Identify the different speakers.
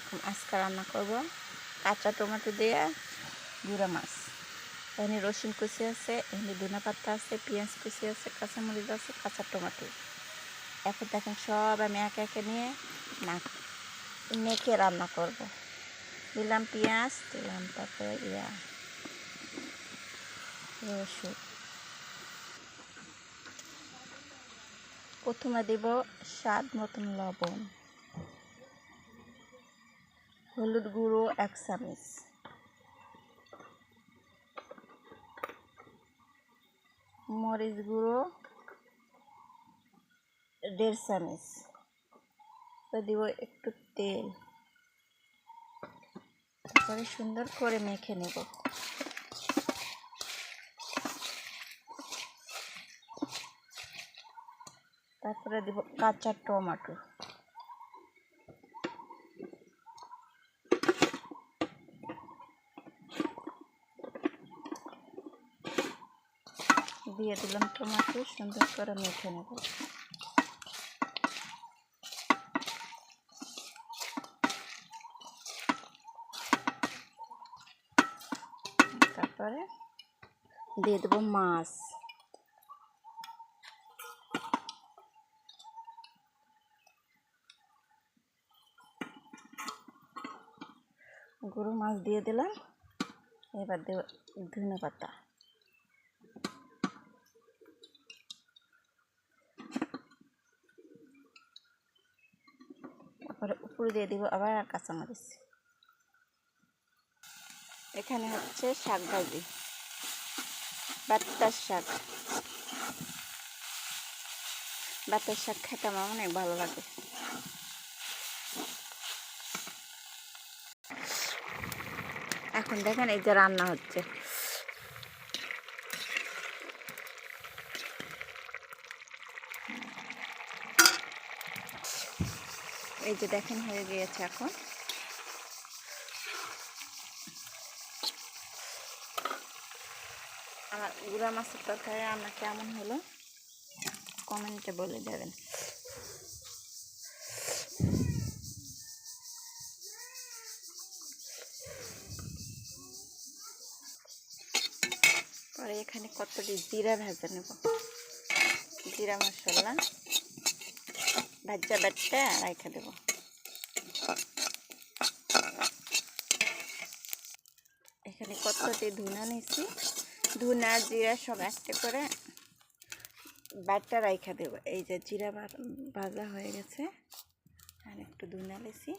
Speaker 1: আলাইকুম। আজকে রান্না করব কাঁচা টমেটো দিয়ে গুঁড়া মাছ। এখানে রসুন কুচি আছে, এখানে ধনে পাতা আছে, পেঁয়াজ কুচি আছে, কাঁচামরিচ আছে, কাঁচা টমেটো। এখন দেখেন সব আমি একে একে নিয়ে মেখে রান্না করব। দিলাম পেঁয়াজ, দিলাম তারপরে রসুন। প্রথমে দিব স্বাদ মতন লবণ, হলুদ গুঁড়ো 1 চামচ, মরিচ গুঁড়ো 1.5 চামচ, দিব একটু তেল। তারপরে সুন্দর করে মেখে নেব। তারপরে দিব কাঁচা টমেটো, দিয়ে দিলাম টমেটো, সুন্দর করে মেখে নেব। তারপরে দিয়ে দেবো মাছ, গুঁড়ো মাছ দিয়ে দিলাম। এবার দেব ধনে পাতা, তারপরে উপরে দিয়ে দিব আবার কাঁচামরিচ। এখানে হচ্ছে শাক ভাজি, বাতাস শাক। বাতাস শাক খেতে আমার অনেক ভালো লাগে। এখন দেখেন এই যে রান্না হচ্ছে। এই যে দেখেন হয়ে গিয়েছে। এখন আমার গুঁড়া মাছের তরকারি রান্না কেমন হলো কমেন্টে বলে দেবেন। পরে এখানে কতটি জিরা ভেজে নেব, জিরা মশলা ভাজা বাটটা রেখে দেব। এখানে কতটি ধুনা নিয়েছি, ধুনা জিরা সব একটা করে বাটটা রেখে দেব। এই যে জিরা ভাজা হয়ে গেছে, আর একটু ধুনা নিয়েছি।